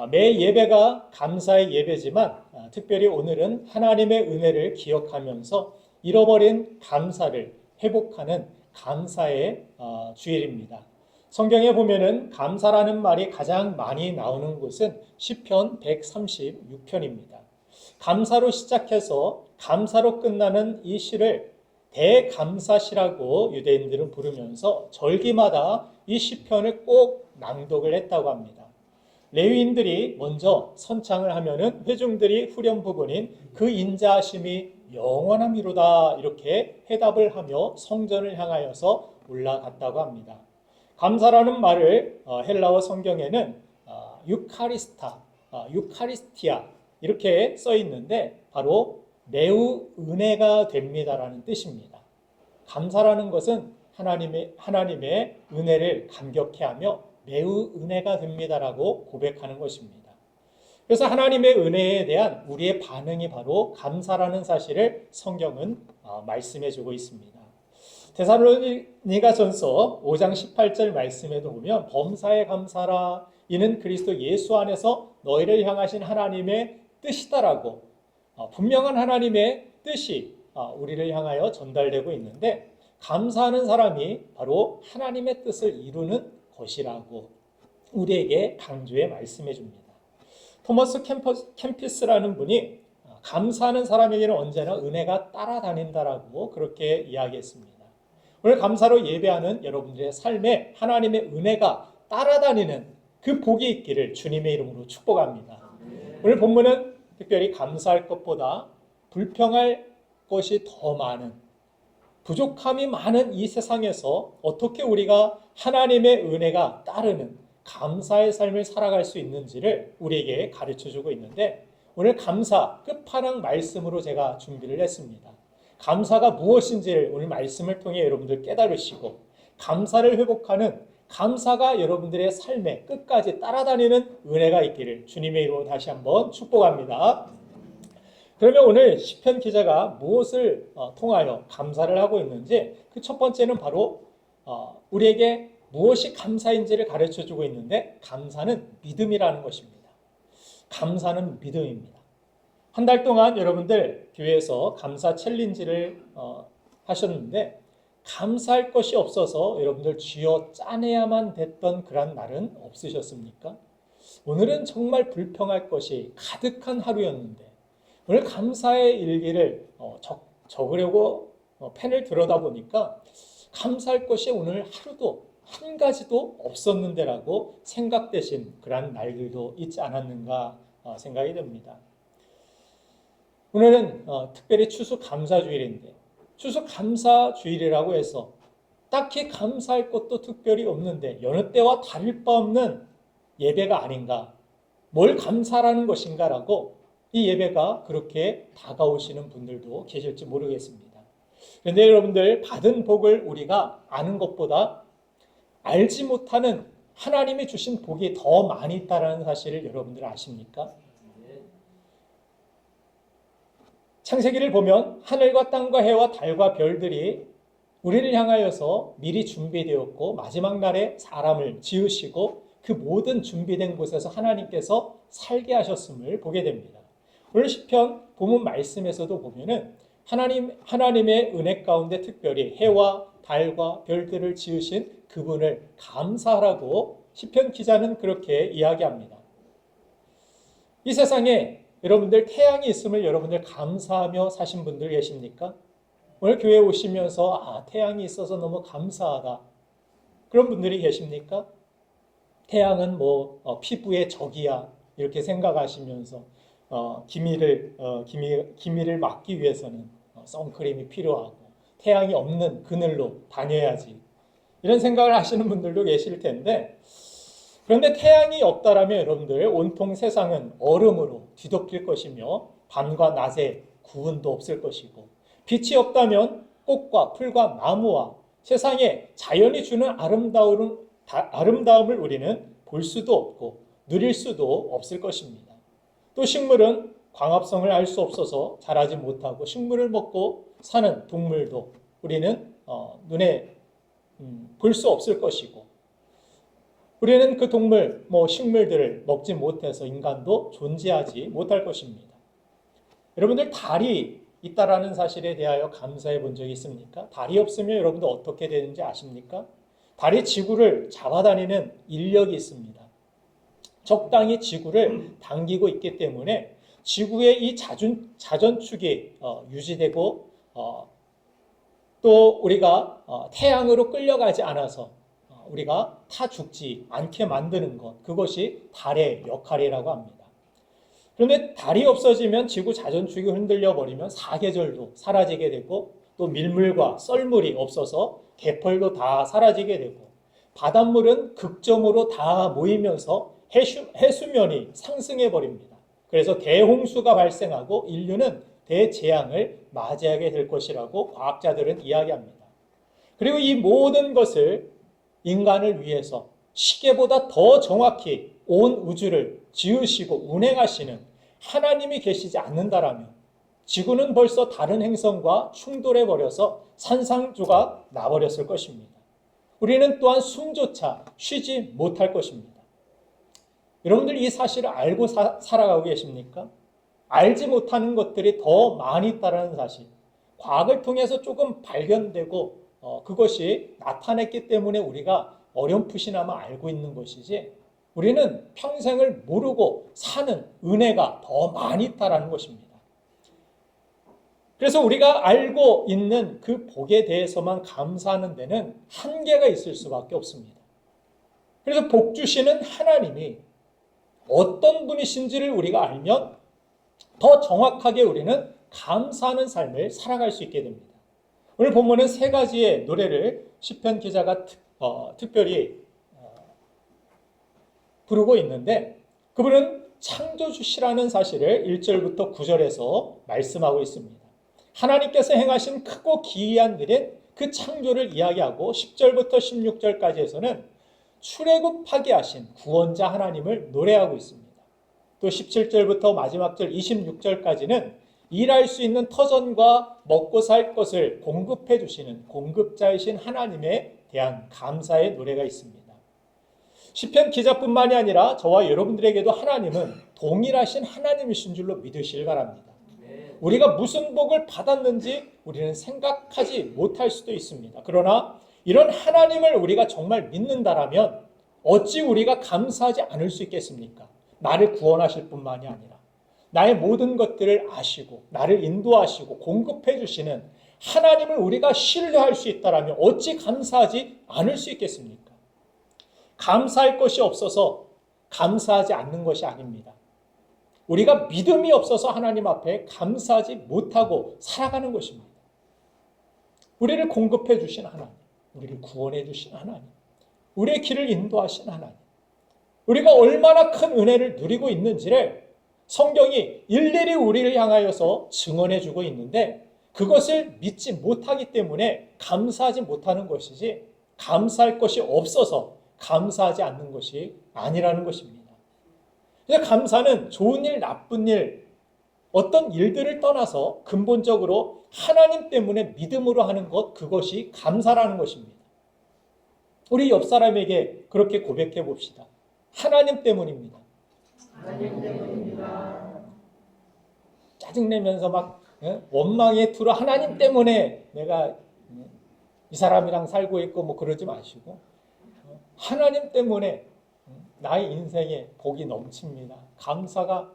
매 예배가 감사의 예배지만 특별히 오늘은 하나님의 은혜를 기억하면서 잃어버린 감사를 회복하는 감사의 주일입니다. 성경에 보면은 감사라는 말이 가장 많이 나오는 곳은 시편 136편입니다. 감사로 시작해서 감사로 끝나는 이 시를 대감사시라고 유대인들은 부르면서 절기마다 이 시편을 꼭 낭독을 했다고 합니다. 레위인들이 먼저 선창을 하면은 회중들이 후렴 부분인 그 인자하심이 영원함이로다 이렇게 해답을 하며 성전을 향하여서 올라갔다고 합니다. 감사라는 말을 헬라어 성경에는 유카리스티아 이렇게 써 있는데 바로 매우 은혜가 됩니다라는 뜻입니다. 감사라는 것은 하나님의 은혜를 감격해하며 매우 은혜가 됩니다라고 고백하는 것입니다. 그래서 하나님의 은혜에 대한 우리의 반응이 바로 감사라는 사실을 성경은 말씀해 주고 있습니다. 데살로니가전서 5장 18절 말씀에도 보면 범사에 감사라 이는 그리스도 예수 안에서 너희를 향하신 하나님의 뜻이다라고 분명한 하나님의 뜻이 우리를 향하여 전달되고 있는데 감사하는 사람이 바로 하나님의 뜻을 이루는 것이라고 우리에게 강조해 말씀해 줍니다. 토머스 캠피스라는 분이 감사하는 사람에게는 언제나 은혜가 따라다닌다라고 그렇게 이야기했습니다. 오늘 감사로 예배하는 여러분들의 삶에 하나님의 은혜가 따라다니는 그 복이 있기를 주님의 이름으로 축복합니다. 오늘 본문은 특별히 감사할 것보다 불평할 것이 더 많은 부족함이 많은 이 세상에서 어떻게 우리가 하나님의 은혜가 따르는 감사의 삶을 살아갈 수 있는지를 우리에게 가르쳐주고 있는데 오늘 감사 끝판왕 말씀으로 제가 준비를 했습니다. 감사가 무엇인지를 오늘 말씀을 통해 여러분들 깨달으시고 감사를 회복하는 감사가 여러분들의 삶에 끝까지 따라다니는 은혜가 있기를 주님의 이름으로 다시 한번 축복합니다. 그러면 오늘 시편 기자가 무엇을 통하여 감사를 하고 있는지 그 첫 번째는 바로 우리에게 무엇이 감사인지를 가르쳐주고 있는데 감사는 믿음이라는 것입니다. 감사는 믿음입니다. 한 달 동안 여러분들 교회에서 감사 챌린지를 하셨는데 감사할 것이 없어서 여러분들 쥐어 짜내야만 됐던 그런 날은 없으셨습니까? 오늘은 정말 불평할 것이 가득한 하루였는데 오늘 감사의 일기를 적으려고 펜을 들여다 보니까 감사할 것이 오늘 하루도 한 가지도 없었는데라고 생각되신 그런 날들도 있지 않았는가 생각이 듭니다. 오늘은 특별히 추수감사주일인데 추수감사주일이라고 해서 딱히 감사할 것도 특별히 없는데 여느 때와 다를 바 없는 예배가 아닌가, 뭘 감사라는 것인가라고 이 예배가 그렇게 다가오시는 분들도 계실지 모르겠습니다. 그런데 여러분들 받은 복을 우리가 아는 것보다 알지 못하는 하나님이 주신 복이 더 많이 있다는 사실을 여러분들 아십니까? 창세기를 보면 하늘과 땅과 해와 달과 별들이 우리를 향하여서 미리 준비되었고 마지막 날에 사람을 지으시고 그 모든 준비된 곳에서 하나님께서 살게 하셨음을 보게 됩니다. 오늘 시편 본문 말씀에서도 보면은 하나님의 은혜 가운데 특별히 해와 달과 별들을 지으신 그분을 감사하라고 시편 기자는 그렇게 이야기합니다. 이 세상에 여러분들 태양이 있음을 여러분들 감사하며 사신 분들 계십니까? 오늘 교회에 오시면서 태양이 있어서 너무 감사하다. 그런 분들이 계십니까? 태양은 피부의 적이야 이렇게 생각하시면서 기미를 막기 위해서는 선크림이 필요하고 태양이 없는 그늘로 다녀야지 이런 생각을 하시는 분들도 계실 텐데 그런데 태양이 없다라면 여러분들 온통 세상은 얼음으로 뒤덮일 것이며 밤과 낮에 구분도 없을 것이고 빛이 없다면 꽃과 풀과 나무와 세상에 자연이 주는 아름다움을 우리는 볼 수도 없고 누릴 수도 없을 것입니다. 또 식물은 광합성을 알 수 없어서 자라지 못하고 식물을 먹고 사는 동물도 우리는 눈에 볼 수 없을 것이고 우리는 그 동물, 식물들을 먹지 못해서 인간도 존재하지 못할 것입니다. 여러분들 달이 있다라는 사실에 대하여 감사해 본 적이 있습니까? 달이 없으면 여러분들 어떻게 되는지 아십니까? 달이 지구를 잡아다니는 인력이 있습니다. 적당히 지구를 당기고 있기 때문에 지구의 이 자전축이 유지되고 또 우리가 태양으로 끌려가지 않아서 우리가 타 죽지 않게 만드는 것, 그것이 달의 역할이라고 합니다. 그런데 달이 없어지면 지구 자전축이 흔들려 버리면 사계절도 사라지게 되고 또 밀물과 썰물이 없어서 개펄도 다 사라지게 되고 바닷물은 극점으로 다 모이면서 해수면이 상승해 버립니다. 그래서 대홍수가 발생하고 인류는 대재앙을 맞이하게 될 것이라고 과학자들은 이야기합니다. 그리고 이 모든 것을 인간을 위해서 시계보다 더 정확히 온 우주를 지으시고 운행하시는 하나님이 계시지 않는다라면 지구는 벌써 다른 행성과 충돌해 버려서 산산조각 나버렸을 것입니다. 우리는 또한 숨조차 쉬지 못할 것입니다. 여러분들 이 사실을 알고 살아가고 계십니까? 알지 못하는 것들이 더 많이 있다는 사실, 과학을 통해서 조금 발견되고 그것이 나타냈기 때문에 우리가 어렴풋이나마 알고 있는 것이지 우리는 평생을 모르고 사는 은혜가 더 많이 있다는 것입니다. 그래서 우리가 알고 있는 그 복에 대해서만 감사하는 데는 한계가 있을 수밖에 없습니다. 그래서 복 주시는 하나님이 어떤 분이신지를 우리가 알면 더 정확하게 우리는 감사하는 삶을 살아갈 수 있게 됩니다. 오늘 본문은 세 가지의 노래를 시편 기자가 특별히 부르고 있는데 그분은 창조주시라는 사실을 1절부터 9절에서 말씀하고 있습니다. 하나님께서 행하신 크고 기이한 일인 그 창조를 이야기하고 10절부터 16절까지에서는 출애굽하게 하신 구원자 하나님을 노래하고 있습니다. 또 17절부터 마지막 절 26절까지는 일할 수 있는 터전과 먹고 살 것을 공급해 주시는 공급자이신 하나님에 대한 감사의 노래가 있습니다. 시편 기자뿐만이 아니라 저와 여러분들에게도 하나님은 동일하신 하나님이신 줄로 믿으시길 바랍니다. 우리가 무슨 복을 받았는지 우리는 생각하지 못할 수도 있습니다. 그러나 이런 하나님을 우리가 정말 믿는다라면 어찌 우리가 감사하지 않을 수 있겠습니까? 나를 구원하실 뿐만이 아니라 나의 모든 것들을 아시고 나를 인도하시고 공급해 주시는 하나님을 우리가 신뢰할 수 있다라면 어찌 감사하지 않을 수 있겠습니까? 감사할 것이 없어서 감사하지 않는 것이 아닙니다. 우리가 믿음이 없어서 하나님 앞에 감사하지 못하고 살아가는 것입니다. 우리를 공급해 주신 하나님, 우리를 구원해 주신 하나님, 우리의 길을 인도하신 하나님, 우리가 얼마나 큰 은혜를 누리고 있는지를 성경이 일일이 우리를 향하여서 증언해 주고 있는데 그것을 믿지 못하기 때문에 감사하지 못하는 것이지 감사할 것이 없어서 감사하지 않는 것이 아니라는 것입니다. 그래서 감사는 좋은 일, 나쁜 일, 어떤 일들을 떠나서 근본적으로 하나님 때문에 믿음으로 하는 것, 그것이 감사라는 것입니다. 우리 옆 사람에게 그렇게 고백해 봅시다. 하나님 때문입니다. 하나님 때문입니다. 짜증내면서 막 원망의 투로 하나님 때문에 내가 이 사람이랑 살고 있고 그러지 마시고 하나님 때문에 나의 인생에 복이 넘칩니다. 감사가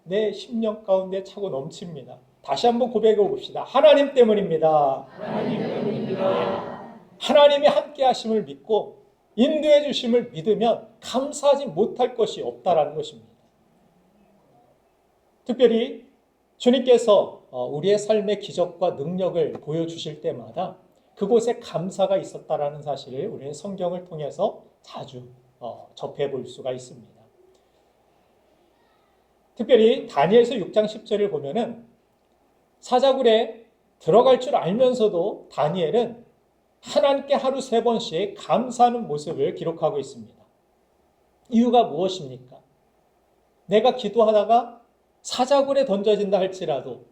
내 심령 가운데 차고 넘칩니다. 다시 한번 고백해 봅시다. 하나님 때문입니다. 하나님 때문입니다. 하나님이 함께 하심을 믿고 인도해 주심을 믿으면 감사하지 못할 것이 없다라는 것입니다. 특별히 주님께서 우리의 삶의 기적과 능력을 보여주실 때마다 그곳에 감사가 있었다라는 사실을 우리는 성경을 통해서 자주 접해볼 수가 있습니다. 특별히 다니엘서 6장 10절을 보면은 사자굴에 들어갈 줄 알면서도 다니엘은 하나님께 하루 3번씩 감사하는 모습을 기록하고 있습니다. 이유가 무엇입니까? 내가 기도하다가 사자굴에 던져진다 할지라도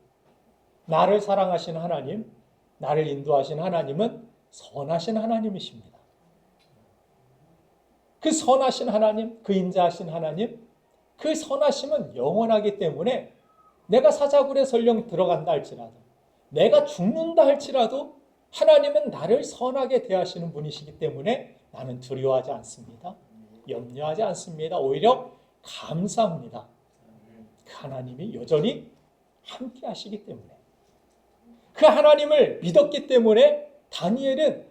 나를 사랑하시는 하나님, 나를 인도하시는 하나님은 선하신 하나님이십니다. 그 선하신 하나님, 그 인자하신 하나님, 그 선하심은 영원하기 때문에 내가 사자굴에 설령 들어간다 할지라도, 내가 죽는다 할지라도 하나님은 나를 선하게 대하시는 분이시기 때문에 나는 두려워하지 않습니다. 염려하지 않습니다. 오히려 감사합니다. 그 하나님이 여전히 함께 하시기 때문에. 그 하나님을 믿었기 때문에 다니엘은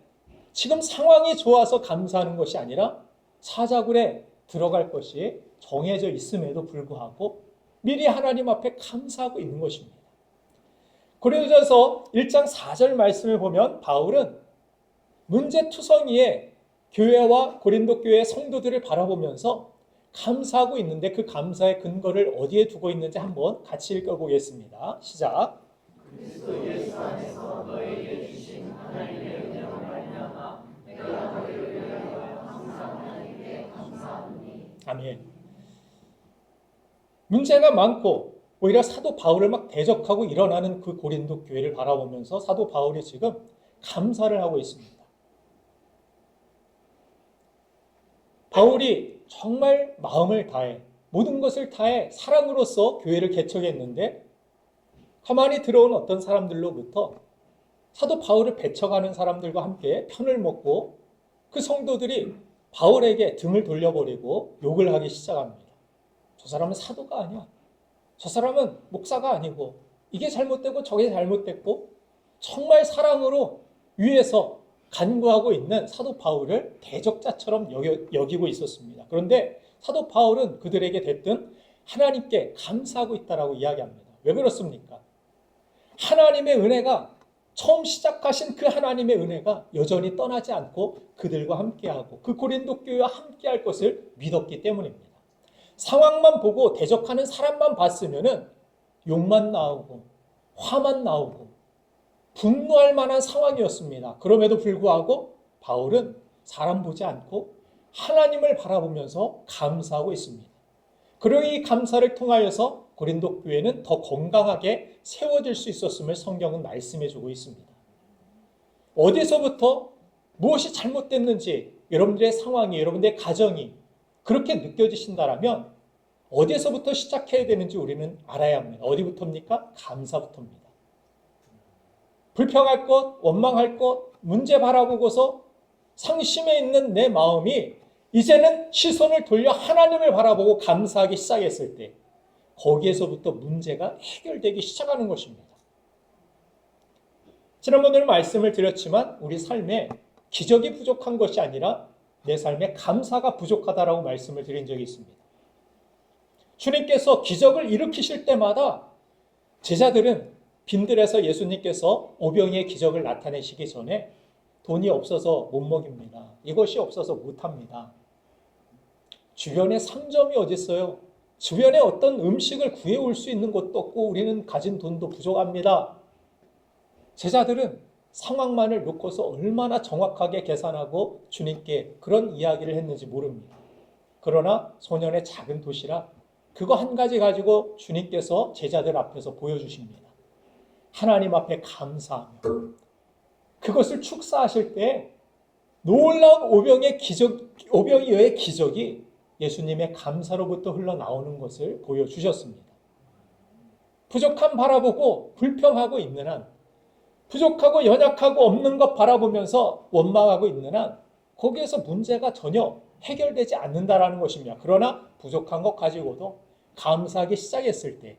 지금 상황이 좋아서 감사하는 것이 아니라 사자굴에 들어갈 것이 정해져 있음에도 불구하고 미리 하나님 앞에 감사하고 있는 것입니다. 고린도전서 1장 4절 말씀을 보면 바울은 문제투성이의 교회와 고린도 교회 성도들을 바라보면서 감사하고 있는데 그 감사의 근거를 어디에 두고 있는지 한번 같이 읽어보겠습니다. 시작. 그리스도 예수 안에서 너에게 주신 하나님의 은혜로 말미암아 내가 너희를 위하여 항상 하나님께 감사하노니. 아멘. 문제가 많고 오히려 사도 바울을 막 대적하고 일어나는 그 고린도 교회를 바라보면서 사도 바울이 지금 감사를 하고 있습니다. 바울이 정말 마음을 다해 모든 것을 다해 사랑으로서 교회를 개척했는데 가만히 들어온 어떤 사람들로부터 사도 바울을 배척하는 사람들과 함께 편을 먹고 그 성도들이 바울에게 등을 돌려버리고 욕을 하기 시작합니다. 저 사람은 사도가 아니야. 저 사람은 목사가 아니고 이게 잘못되고 저게 잘못됐고 정말 사랑으로 위에서 간구하고 있는 사도 바울을 대적자처럼 여기고 있었습니다. 그런데 사도 바울은 그들에게 대뜸 하나님께 감사하고 있다라고 이야기합니다. 왜 그렇습니까? 하나님의 은혜가 처음 시작하신 그 하나님의 은혜가 여전히 떠나지 않고 그들과 함께하고 그 고린도 교회와 함께할 것을 믿었기 때문입니다. 상황만 보고 대적하는 사람만 봤으면은 욕만 나오고 화만 나오고 분노할 만한 상황이었습니다. 그럼에도 불구하고 바울은 사람 보지 않고 하나님을 바라보면서 감사하고 있습니다. 그리고 이 감사를 통하여서 고린도 교회는 더 건강하게 세워질 수 있었음을 성경은 말씀해주고 있습니다. 어디서부터 무엇이 잘못됐는지 여러분들의 상황이, 여러분들의 가정이 그렇게 느껴지신다라면 어디에서부터 시작해야 되는지 우리는 알아야 합니다. 어디부터입니까? 감사부터입니다. 불평할 것, 원망할 것, 문제 바라보고서 상심해 있는 내 마음이 이제는 시선을 돌려 하나님을 바라보고 감사하기 시작했을 때 거기에서부터 문제가 해결되기 시작하는 것입니다. 지난번에는 말씀을 드렸지만 우리 삶에 기적이 부족한 것이 아니라 내 삶에 감사가 부족하다라고 말씀을 드린 적이 있습니다. 주님께서 기적을 일으키실 때마다 제자들은 빈들에서 예수님께서 오병이의 기적을 나타내시기 전에 돈이 없어서 못 먹입니다. 이것이 없어서 못합니다. 주변에 상점이 어디 있어요? 주변에 어떤 음식을 구해올 수 있는 곳도 없고 우리는 가진 돈도 부족합니다. 제자들은 상황만을 놓고서 얼마나 정확하게 계산하고 주님께 그런 이야기를 했는지 모릅니다. 그러나 소년의 작은 도시락 그거 한 가지 가지고 주님께서 제자들 앞에서 보여주십니다. 하나님 앞에 감사합니다. 그것을 축사하실 때 놀라운 오병이어의 기적이 예수님의 감사로부터 흘러나오는 것을 보여주셨습니다. 부족함 바라보고 불평하고 있는 한, 부족하고 연약하고 없는 것 바라보면서 원망하고 있는 한 거기에서 문제가 전혀 해결되지 않는다라는 것입니다. 그러나 부족한 것 가지고도 감사하기 시작했을 때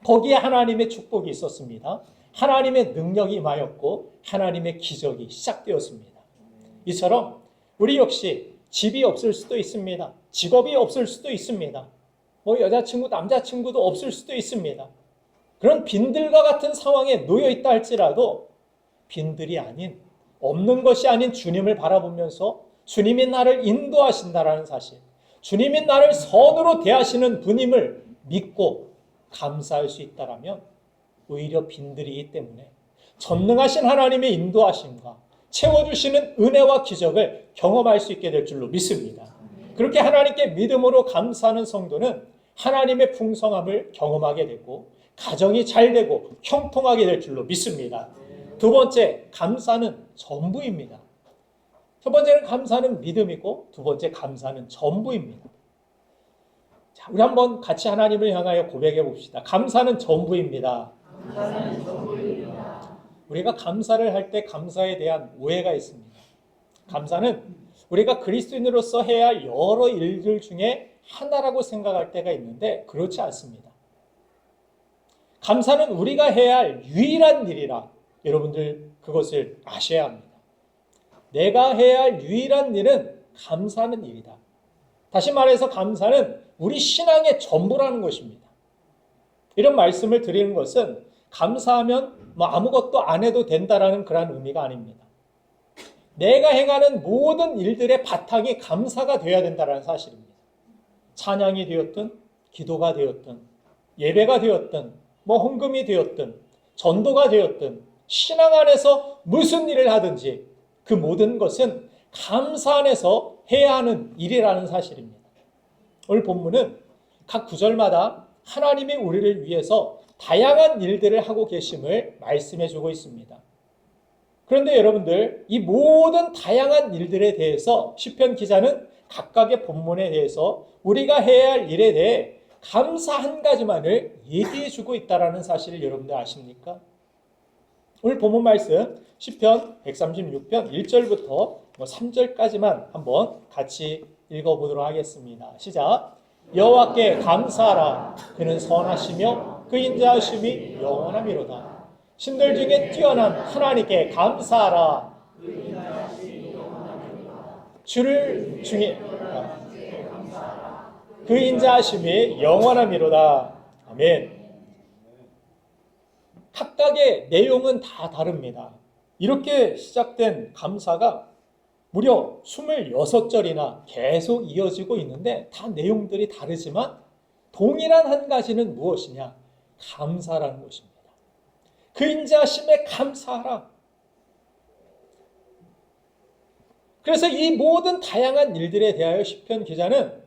거기에 하나님의 축복이 있었습니다. 하나님의 능력이 임하였고 하나님의 기적이 시작되었습니다. 이처럼 우리 역시 집이 없을 수도 있습니다. 직업이 없을 수도 있습니다. 여자친구, 남자친구도 없을 수도 있습니다. 그런 빈들과 같은 상황에 놓여 있다 할지라도 빈들이 아닌, 없는 것이 아닌 주님을 바라보면서 주님이 나를 인도하신다라는 사실, 주님이 나를 선으로 대하시는 분임을 믿고 감사할 수 있다라면 오히려 빈들이기 때문에 전능하신 하나님의 인도하심과 채워주시는 은혜와 기적을 경험할 수 있게 될 줄로 믿습니다. 그렇게 하나님께 믿음으로 감사하는 성도는 하나님의 풍성함을 경험하게 되고 가정이 잘 되고 형통하게 될 줄로 믿습니다. 두 번째, 감사는 전부입니다. 첫 번째는 감사는 믿음이고 두 번째 감사는 전부입니다. 자, 우리 한번 같이 하나님을 향하여 고백해 봅시다. 감사는 전부입니다. 감사는 전부입니다. 우리가 감사를 할 때 감사에 대한 오해가 있습니다. 감사는 우리가 그리스도인으로서 해야 할 여러 일들 중에 하나라고 생각할 때가 있는데 그렇지 않습니다. 감사는 우리가 해야 할 유일한 일이라 여러분들 그것을 아셔야 합니다. 내가 해야 할 유일한 일은 감사하는 일이다. 다시 말해서 감사는 우리 신앙의 전부라는 것입니다. 이런 말씀을 드리는 것은 감사하면 아무것도 안 해도 된다라는 그런 의미가 아닙니다. 내가 행하는 모든 일들의 바탕이 감사가 되어야 된다는 사실입니다. 찬양이 되었든 기도가 되었든 예배가 되었든 헌금이 되었든 전도가 되었든 신앙 안에서 무슨 일을 하든지 그 모든 것은 감사 안에서 해야 하는 일이라는 사실입니다. 오늘 본문은 각 구절마다 하나님이 우리를 위해서 다양한 일들을 하고 계심을 말씀해 주고 있습니다. 그런데 여러분들 이 모든 다양한 일들에 대해서 시편 기자는 각각의 본문에 대해서 우리가 해야 할 일에 대해 감사 한 가지만을 얘기해 주고 있다는 사실을 여러분들 아십니까? 오늘 본문 말씀 시편 136편 1절부터 3절까지만 한번 같이 읽어보도록 하겠습니다. 시작. 여호와께 감사하라. 그는 선하시며 그 인자하심이 영원하미로다. 신들 중에 뛰어난 하나님께 감사하라. 주를 중에 그 인자하심이 영원하미로다. 아멘. 각각의 내용은 다 다릅니다. 이렇게 시작된 감사가 무려 26절이나 계속 이어지고 있는데 다 내용들이 다르지만 동일한 한 가지는 무엇이냐? 감사라는 것입니다. 그 인자하심에 감사하라. 그래서 이 모든 다양한 일들에 대하여 시편 기자는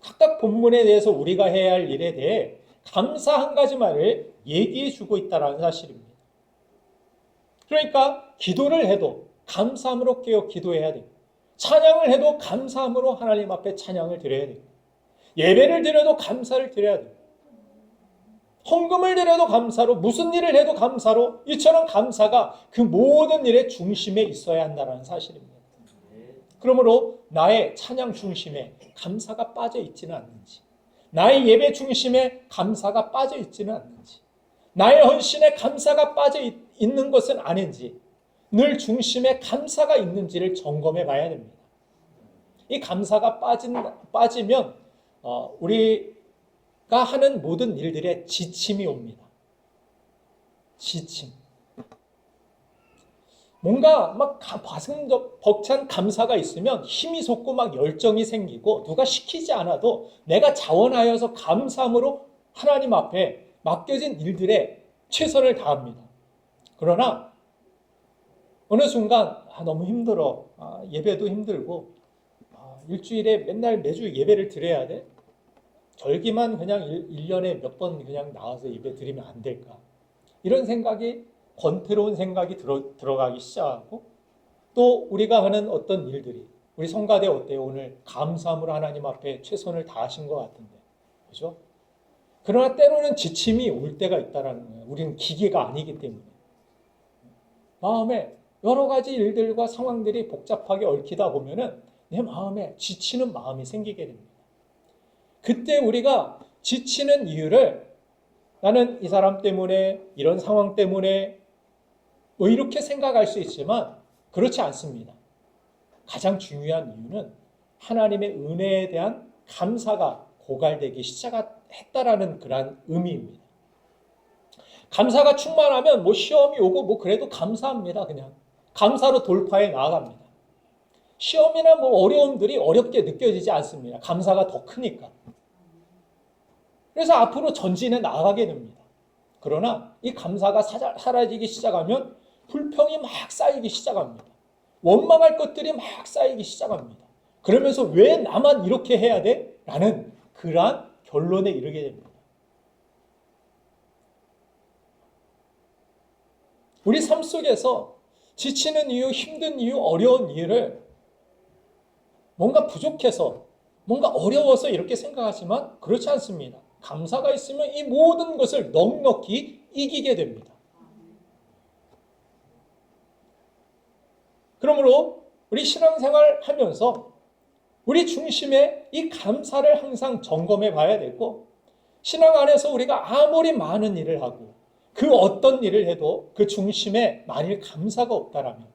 각각 본문에 대해서 우리가 해야 할 일에 대해 감사 한 가지만을 얘기해 주고 있다는 사실입니다. 그러니까 기도를 해도 감사함으로 깨어 기도해야 됩니다. 찬양을 해도 감사함으로 하나님 앞에 찬양을 드려야 됩니다. 예배를 드려도 감사를 드려야 됩니다. 헌금을 드려도 감사로, 무슨 일을 해도 감사로, 이처럼 감사가 그 모든 일의 중심에 있어야 한다는 사실입니다. 그러므로 나의 찬양 중심에 감사가 빠져 있지는 않는지, 나의 예배 중심에 감사가 빠져 있지는 않는지, 나의 헌신에 감사가 빠져 있는 것은 아닌지, 늘 중심에 감사가 있는지를 점검해 봐야 됩니다. 이 감사가 빠지면 우리가 하는 모든 일들에 지침이 옵니다. 지침. 뭔가 막 벅찬 감사가 있으면 힘이 솟고 막 열정이 생기고 누가 시키지 않아도 내가 자원하여서 감사함으로 하나님 앞에 맡겨진 일들에 최선을 다합니다. 그러나 어느 순간 너무 힘들어. 예배도 힘들고 일주일에 맨날 매주 예배를 드려야 돼. 절기만 그냥 1년에 몇 번 그냥 나와서 예배 드리면 안 될까. 이런 생각이 권태로운 생각이 들어가기 시작하고 또 우리가 하는 어떤 일들이 우리 성가대 어때요? 오늘 감사함으로 하나님 앞에 최선을 다하신 것 같은데. 그죠? 그러나 때로는 지침이 올 때가 있다는 거예요. 우리는 기계가 아니기 때문에. 마음에 여러 가지 일들과 상황들이 복잡하게 얽히다 보면은 내 마음에 지치는 마음이 생기게 됩니다. 그때 우리가 지치는 이유를 나는 이 사람 때문에 이런 상황 때문에 이렇게 생각할 수 있지만 그렇지 않습니다. 가장 중요한 이유는 하나님의 은혜에 대한 감사가 고갈되기 시작했다라는 그런 의미입니다. 감사가 충만하면 시험이 오고 그래도 감사합니다. 그냥 감사로 돌파해 나아갑니다. 시험이나 어려움들이 어렵게 느껴지지 않습니다. 감사가 더 크니까. 그래서 앞으로 전진해 나아가게 됩니다. 그러나 이 감사가 사라지기 시작하면 불평이 막 쌓이기 시작합니다. 원망할 것들이 막 쌓이기 시작합니다. 그러면서 왜 나만 이렇게 해야 돼? 라는 그러한 결론에 이르게 됩니다. 우리 삶 속에서 지치는 이유, 힘든 이유, 어려운 이유를 뭔가 부족해서, 뭔가 어려워서 이렇게 생각하지만 그렇지 않습니다. 감사가 있으면 이 모든 것을 넉넉히 이기게 됩니다. 그러므로 우리 신앙생활 하면서 우리 중심에 이 감사를 항상 점검해 봐야 되고, 신앙 안에서 우리가 아무리 많은 일을 하고 그 어떤 일을 해도 그 중심에 만일 감사가 없다라면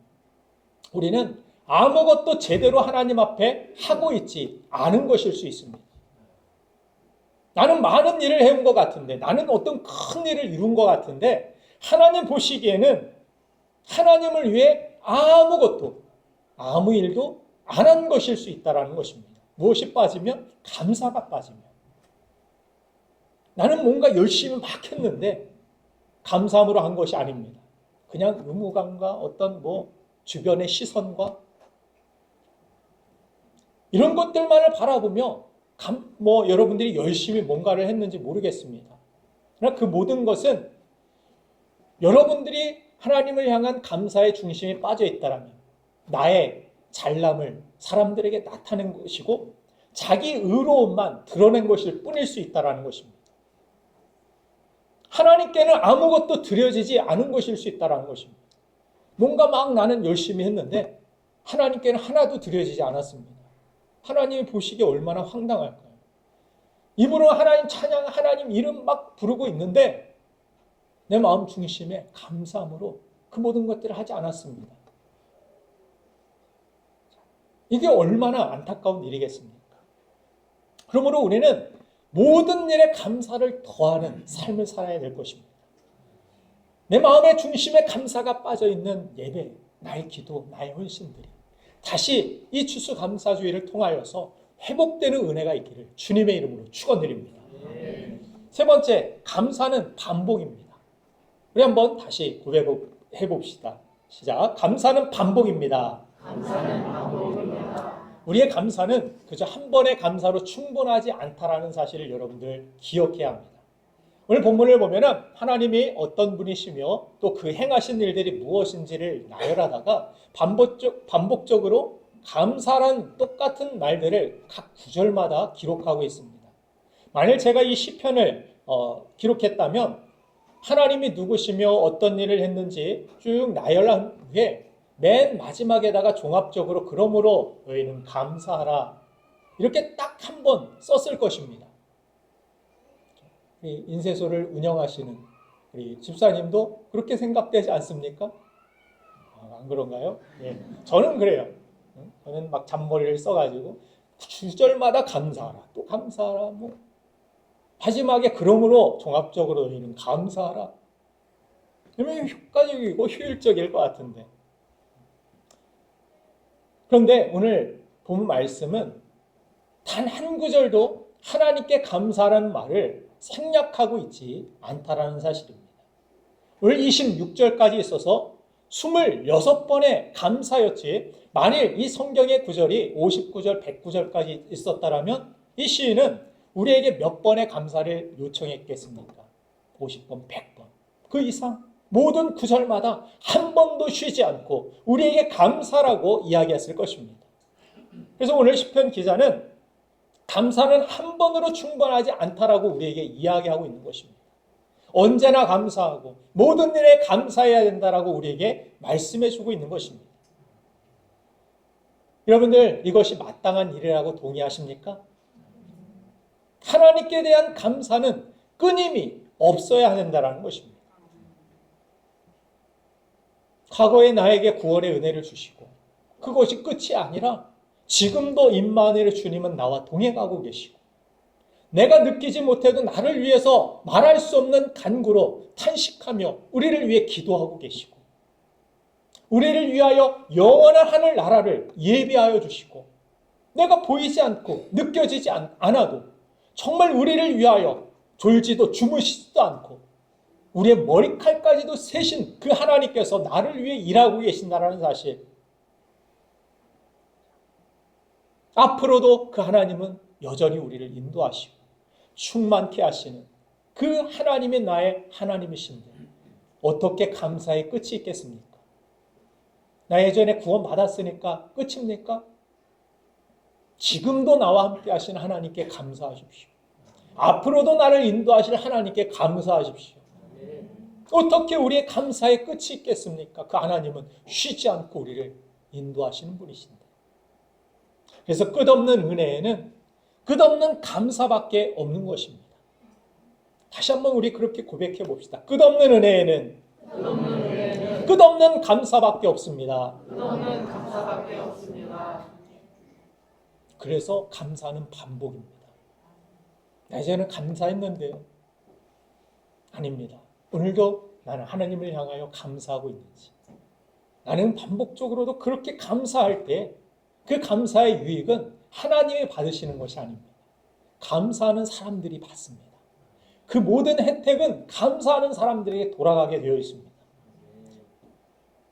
우리는 아무것도 제대로 하나님 앞에 하고 있지 않은 것일 수 있습니다. 나는 많은 일을 해온 것 같은데, 나는 어떤 큰 일을 이룬 것 같은데, 하나님 보시기에는 하나님을 위해 아무것도, 아무 일도 안 한 것일 수 있다는 것입니다. 무엇이 빠지면? 감사가 빠지면. 나는 뭔가 열심히 막 했는데 감사함으로 한 것이 아닙니다. 그냥 의무감과 어떤 주변의 시선과 이런 것들만을 바라보며 여러분들이 열심히 뭔가를 했는지 모르겠습니다. 그러나 그 모든 것은 여러분들이 하나님을 향한 감사의 중심에 빠져 있다면 나의 잘남을 사람들에게 나타낸 것이고 자기 의로움만 드러낸 것일 뿐일 수 있다는 것입니다. 하나님께는 아무것도 드려지지 않은 것일 수 있다는 것입니다. 뭔가 막 나는 열심히 했는데 하나님께는 하나도 드려지지 않았습니다. 하나님이 보시기에 얼마나 황당할까요? 입으로 하나님 찬양, 하나님 이름 막 부르고 있는데 내 마음 중심에 감사함으로 그 모든 것들을 하지 않았습니다. 이게 얼마나 안타까운 일이겠습니까? 그러므로 우리는 모든 일에 감사를 더하는 삶을 살아야 될 것입니다. 내 마음의 중심에 감사가 빠져있는 예배, 나의 기도, 나의 헌신들이 다시 이 추수감사주의를 통하여서 회복되는 은혜가 있기를 주님의 이름으로 축원드립니다. 세 번째, 감사는 반복입니다. 우리 한번 다시 고백해 봅시다. 시작. 감사는 반복입니다. 감사는 반복입니다. 우리의 감사는 그저 한 번의 감사로 충분하지 않다라는 사실을 여러분들 기억해야 합니다. 오늘 본문을 보면 하나님이 어떤 분이시며 또 그 행하신 일들이 무엇인지를 나열하다가 반복적으로 감사란 똑같은 말들을 각 구절마다 기록하고 있습니다. 만일 제가 이 시편을 기록했다면 하나님이 누구시며 어떤 일을 했는지 쭉 나열한 후에 맨 마지막에다가 종합적으로 그러므로 너희는 감사하라 이렇게 딱 한 번 썼을 것입니다. 우리 인쇄소를 운영하시는 우리 집사님도 그렇게 생각되지 않습니까? 안 그런가요? 예, 저는 그래요. 저는 막 잔머리를 써가지고 주절마다 감사하라, 또 감사하라, 마지막에 그러므로 종합적으로 너희는 감사하라. 그러면 효과적이고 효율적일 것 같은데. 그런데 오늘 본 말씀은 단 한 구절도 하나님께 감사라는 말을 생략하고 있지 않다라는 사실입니다. 오늘 26절까지 있어서 26번의 감사였지, 만일 이 성경의 구절이 59절, 109절까지 있었다면 이 시인은 우리에게 몇 번의 감사를 요청했겠습니까? 50번, 100번. 그 이상 모든 구절마다 한 번도 쉬지 않고 우리에게 감사라고 이야기했을 것입니다. 그래서 오늘 시편 기자는 감사는 한 번으로 충분하지 않다라고 우리에게 이야기하고 있는 것입니다. 언제나 감사하고 모든 일에 감사해야 된다라고 우리에게 말씀해주고 있는 것입니다. 여러분들 이것이 마땅한 일이라고 동의하십니까? 하나님께 대한 감사는 끊임이 없어야 된다는 것입니다. 과거에 나에게 구원의 은혜를 주시고 그것이 끝이 아니라 지금도 임마누엘 주님은 나와 동행하고 계시고 내가 느끼지 못해도 나를 위해서 말할 수 없는 간구로 탄식하며 우리를 위해 기도하고 계시고 우리를 위하여 영원한 하늘 나라를 예비하여 주시고 내가 보이지 않고 느껴지지 않아도 정말 우리를 위하여 졸지도 주무시지도 않고 우리의 머리칼까지도 세신 그 하나님께서 나를 위해 일하고 계신다는 사실, 앞으로도 그 하나님은 여전히 우리를 인도하시고 충만케 하시는 그 하나님이 나의 하나님이신데 어떻게 감사의 끝이 있겠습니까? 나 예전에 구원 받았으니까 끝입니까? 지금도 나와 함께 하신 하나님께 감사하십시오. 앞으로도 나를 인도하실 하나님께 감사하십시오. 어떻게 우리의 감사의 끝이 있겠습니까? 그 하나님은 쉬지 않고 우리를 인도하시는 분이신데. 그래서 끝없는 은혜에는 끝없는 감사밖에 없는 것입니다. 다시 한번 우리 그렇게 고백해 봅시다. 끝없는 은혜에는 끝없는 감사밖에 없습니다. 끝없는 감사밖에 없습니다. 그래서 감사는 반복입니다. 예전에는 감사했는데요. 아닙니다. 오늘도 나는 하나님을 향하여 감사하고 있는지. 나는 반복적으로도 그렇게 감사할 때 그 감사의 유익은 하나님이 받으시는 것이 아닙니다. 감사하는 사람들이 받습니다. 그 모든 혜택은 감사하는 사람들에게 돌아가게 되어 있습니다.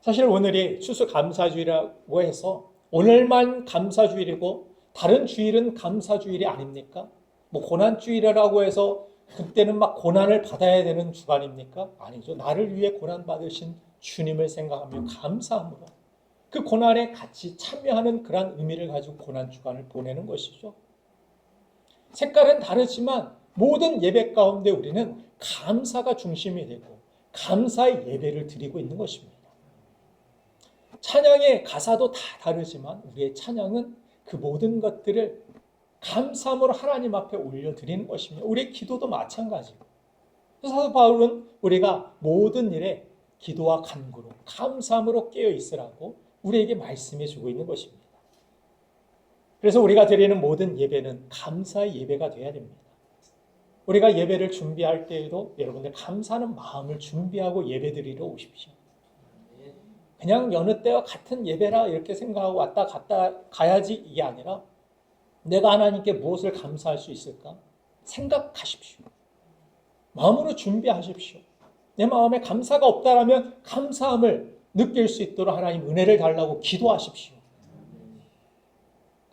사실 오늘이 추수감사주일이라고 해서 오늘만 감사주일이고 다른 주일은 감사주일이 아닙니까? 뭐 고난주일이라고 해서 그때는 막 고난을 받아야 되는 주간입니까? 아니죠. 나를 위해 고난 받으신 주님을 생각하며 감사함으로 그 고난에 같이 참여하는 그런 의미를 가지고 고난 주간을 보내는 것이죠. 색깔은 다르지만 모든 예배 가운데 우리는 감사가 중심이 되고 감사의 예배를 드리고 있는 것입니다. 찬양의 가사도 다 다르지만 우리의 찬양은 그 모든 것들을 감사함으로 하나님 앞에 올려드리는 것입니다. 우리의 기도도 마찬가지고. 사도 바울은 우리가 모든 일에 기도와 간구로 감사함으로 깨어 있으라고 우리에게 말씀해 주고 있는 것입니다. 그래서 우리가 드리는 모든 예배는 감사의 예배가 되어야 됩니다. 우리가 예배를 준비할 때에도 여러분들 감사하는 마음을 준비하고 예배 드리러 오십시오. 그냥 여느 때와 같은 예배라 이렇게 생각하고 왔다 갔다 가야지 이게 아니라 내가 하나님께 무엇을 감사할 수 있을까? 생각하십시오. 마음으로 준비하십시오. 내 마음에 감사가 없다라면 감사함을 느낄 수 있도록 하나님 은혜를 달라고 기도하십시오.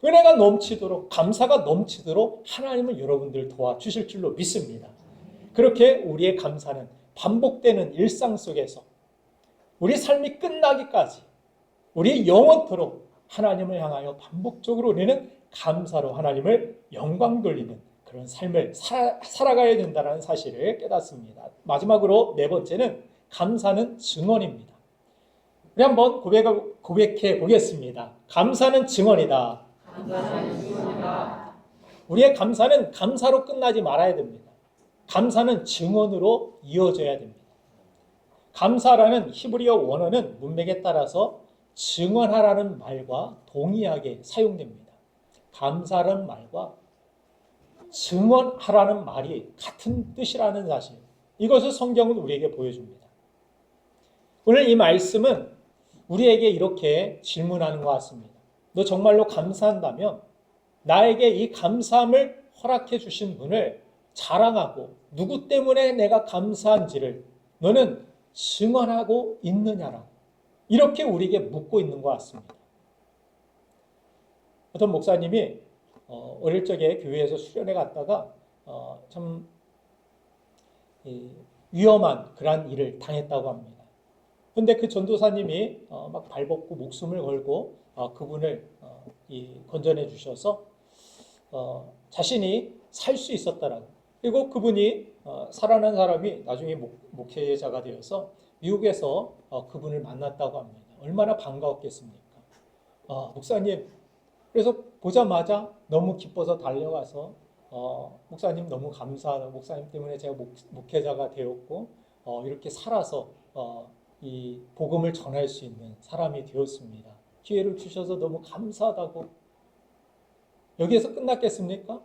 은혜가 넘치도록 감사가 넘치도록 하나님은 여러분들을 도와주실 줄로 믿습니다. 그렇게 우리의 감사는 반복되는 일상 속에서 우리 삶이 끝나기까지 우리 영원토록 하나님을 향하여 반복적으로 우리는 감사로 하나님을 영광 돌리는 그런 삶을 살아가야 된다는 사실을 깨닫습니다. 마지막으로 네 번째는 감사는 증언입니다. 우리 한번 고백해 보겠습니다. 감사는 증언이다. 감사는 증언이다. 우리의 감사는 감사로 끝나지 말아야 됩니다. 감사는 증언으로 이어져야 됩니다. 감사라는 히브리어 원어는 문맥에 따라서 증언하라는 말과 동의하게 사용됩니다. 감사라는 말과 증언하라는 말이 같은 뜻이라는 사실, 이것을 성경은 우리에게 보여줍니다. 오늘 이 말씀은 우리에게 이렇게 질문하는 것 같습니다. 너 정말로 감사한다면 나에게 이 감사함을 허락해 주신 분을 자랑하고 누구 때문에 내가 감사한지를 너는 증언하고 있느냐라고 이렇게 우리에게 묻고 있는 것 같습니다. 어떤 목사님이 어릴 적에 교회에서 수련회 갔다가 참 위험한 그러한 일을 당했다고 합니다. 그런데 그 전도사님이 막 발벗고 목숨을 걸고 그분을 건져내 주셔서 자신이 살 수 있었다라고. 그리고 그분이 살아난 사람이 나중에 목회자가 되어서 미국에서 그분을 만났다고 합니다. 얼마나 반가웠겠습니까? 목사님, 그래서 보자마자 너무 기뻐서 달려가서 목사님 너무 감사하다. 목사님 때문에 제가 목회자가 되었고 이렇게 살아서 이 복음을 전할 수 있는 사람이 되었습니다. 기회를 주셔서 너무 감사하다고. 여기에서 끝났겠습니까?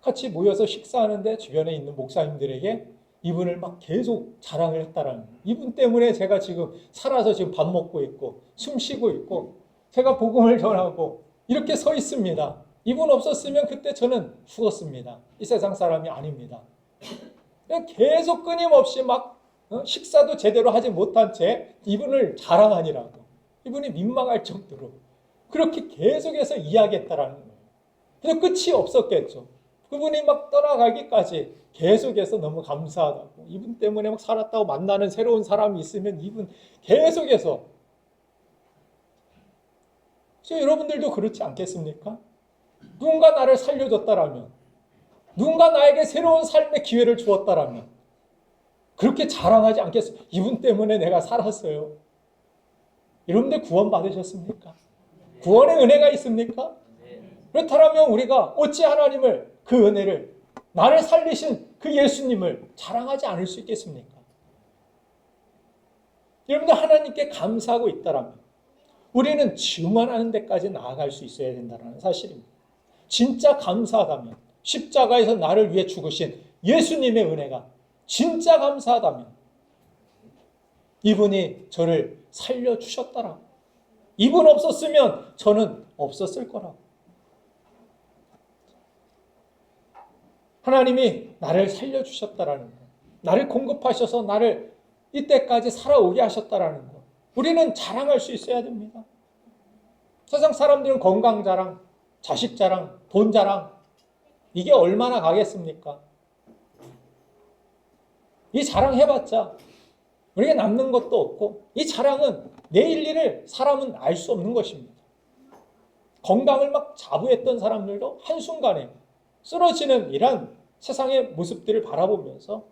같이 모여서 식사하는데 주변에 있는 목사님들에게 이분을 막 계속 자랑을 했다라는 거예요. 이분 때문에 제가 지금 살아서 지금 밥 먹고 있고 숨 쉬고 있고 제가 복음을 전하고 이렇게 서 있습니다. 이분 없었으면 그때 저는 죽었습니다. 이 세상 사람이 아닙니다. 그냥 계속 끊임없이 막 식사도 제대로 하지 못한 채 이분을 자랑하니라고. 이분이 민망할 정도로 그렇게 계속해서 이야기했다라는 거예요. 그래서 끝이 없었겠죠. 그분이 막 떠나가기까지 계속해서 너무 감사하다고. 이분 때문에 막 살았다고 만나는 새로운 사람이 있으면 이분 계속해서. 여러분들도 그렇지 않겠습니까? 누군가 나를 살려줬다라면, 누군가 나에게 새로운 삶의 기회를 주었다라면 그렇게 자랑하지 않겠어요? 이분 때문에 내가 살았어요. 여러분들 구원 받으셨습니까? 구원의 은혜가 있습니까? 그렇다면 우리가 어찌 하나님을, 그 은혜를, 나를 살리신 그 예수님을 자랑하지 않을 수 있겠습니까? 여러분들 하나님께 감사하고 있다라면 우리는 증언하는 데까지 나아갈 수 있어야 된다는 사실입니다. 진짜 감사하다면, 십자가에서 나를 위해 죽으신 예수님의 은혜가 진짜 감사하다면, 이분이 저를 살려주셨더라, 이분 없었으면 저는 없었을 거라, 하나님이 나를 살려주셨다라는 것, 나를 공급하셔서 나를 이때까지 살아오게 하셨다라는 것, 우리는 자랑할 수 있어야 됩니다. 세상 사람들은 건강 자랑, 자식 자랑, 돈 자랑, 이게 얼마나 가겠습니까? 이 자랑 해봤자 우리가 남는 것도 없고, 이 자랑은 내일 일을 사람은 알 수 없는 것입니다. 건강을 막 자부했던 사람들도 한순간에 쓰러지는 이런 세상의 모습들을 바라보면서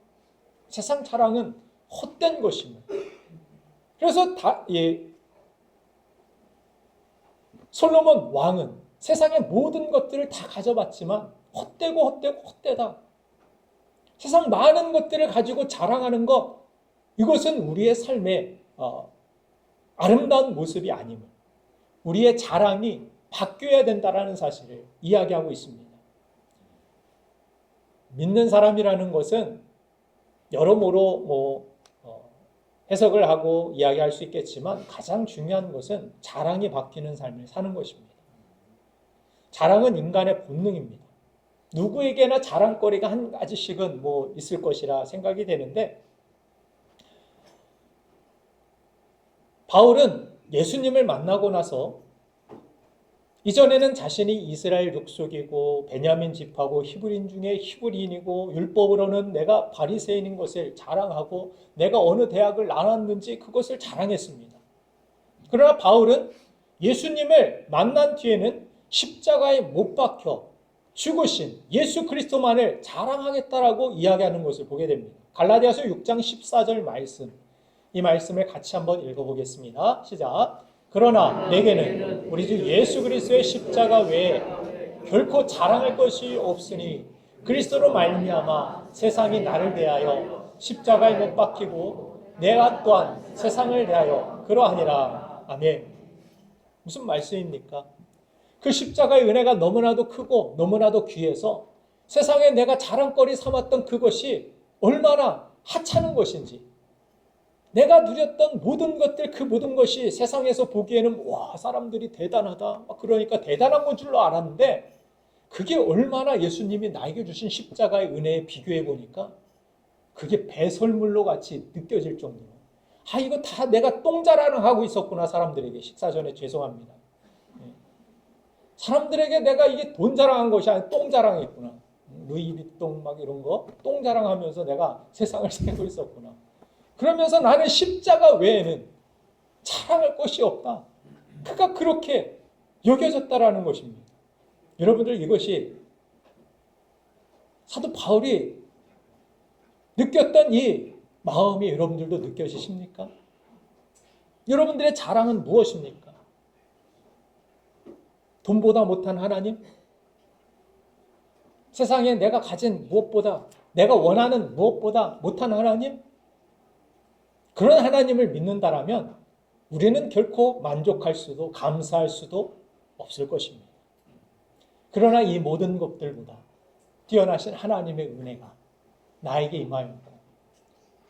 세상 자랑은 헛된 것입니다. 그래서 솔로몬 왕은 세상의 모든 것들을 다 가져봤지만 헛되다. 세상 많은 것들을 가지고 자랑하는 것, 이것은 우리의 삶의 아름다운 모습이 아님을, 우리의 자랑이 바뀌어야 된다는 사실을 이야기하고 있습니다. 믿는 사람이라는 것은 여러모로 해석을 하고 이야기할 수 있겠지만 가장 중요한 것은 자랑이 바뀌는 삶을 사는 것입니다. 자랑은 인간의 본능입니다. 누구에게나 자랑거리가 한 가지씩은 있을 것이라 생각이 되는데, 바울은 예수님을 만나고 나서 이전에는 자신이 이스라엘 족속이고 베냐민 지파고 히브리인 중에 히브리인이고 율법으로는 내가 바리새인인 것을 자랑하고 내가 어느 대학을 나왔는지 그것을 자랑했습니다. 그러나 바울은 예수님을 만난 뒤에는 십자가에 못 박혀 죽으신 예수 그리스도만을 자랑하겠다라고 이야기하는 것을 보게 됩니다. 갈라디아서 6장 14절 말씀, 이 말씀을 같이 한번 읽어보겠습니다. 시작. 그러나 내게는 우리 주 예수 그리스도의 십자가 외에 결코 자랑할 것이 없으니 그리스도로 말미암아 세상이 나를 대하여 십자가에 못 박히고 내가 또한 세상을 대하여 그러하니라. 아멘. 무슨 말씀입니까? 그 십자가의 은혜가 너무나도 크고 너무나도 귀해서 세상에 내가 자랑거리 삼았던 그것이 얼마나 하찮은 것인지, 내가 누렸던 모든 것들, 그 모든 것이 세상에서 보기에는 와, 사람들이 대단하다, 그러니까 대단한 건 줄로 알았는데, 그게 얼마나 예수님이 나에게 주신 십자가의 은혜에 비교해 보니까 그게 배설물로 같이 느껴질 정도로, 이거 다 내가 똥자랑하고 있었구나. 사람들에게, 식사 전에 죄송합니다. 사람들에게 내가 이게 돈 자랑한 것이 아니라 똥 자랑했구나. 루이비통 막 이런 거 똥 자랑하면서 내가 세상을 살고 있었구나. 그러면서 나는 십자가 외에는 자랑할 것이 없다. 그가 그렇게 여겨졌다라는 것입니다. 여러분들, 이것이 사도 바울이 느꼈던 이 마음이 여러분들도 느껴지십니까? 여러분들의 자랑은 무엇입니까? 돈보다 못한 하나님? 세상에 내가 가진 무엇보다, 내가 원하는 무엇보다 못한 하나님? 그런 하나님을 믿는다라면 우리는 결코 만족할 수도 감사할 수도 없을 것입니다. 그러나 이 모든 것들보다 뛰어나신 하나님의 은혜가 나에게 임하였고,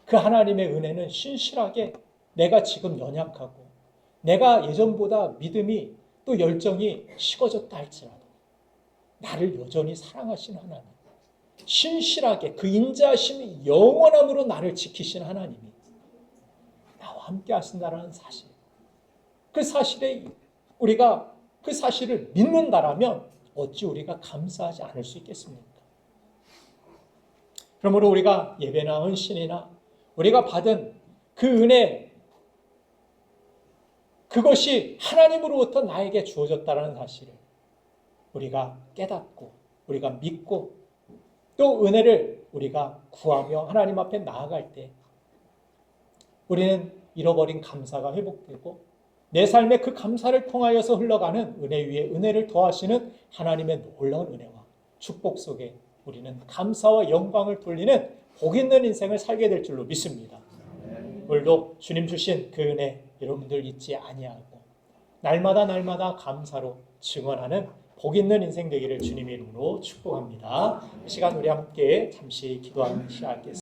그 하나님의 은혜는 신실하게 내가 지금 연약하고 내가 예전보다 믿음이 또 열정이 식어졌다 할지라도 나를 여전히 사랑하신 하나님, 신실하게 그 인자하심이 영원함으로 나를 지키신 하나님이 나와 함께 하신다는 사실, 그 사실에 우리가 그 사실을 믿는다라면 어찌 우리가 감사하지 않을 수 있겠습니까? 그러므로 우리가 예배나 헌신이나 우리가 받은 그 은혜, 그것이 하나님으로부터 나에게 주어졌다는 사실을 우리가 깨닫고 우리가 믿고 또 은혜를 우리가 구하며 하나님 앞에 나아갈 때 우리는 잃어버린 감사가 회복되고 내 삶의 그 감사를 통하여서 흘러가는 은혜 위에 은혜를 더하시는 하나님의 놀라운 은혜와 축복 속에 우리는 감사와 영광을 돌리는 복 있는 인생을 살게 될 줄로 믿습니다. 오늘도 주님 주신 그 은혜 여러분들 잊지 아니하고 날마다 감사로 증언하는 복 있는 인생 되기를 주님의 이름으로 축복합니다. 이 시간 우리 함께 잠시 기도하며 시작하겠습니다.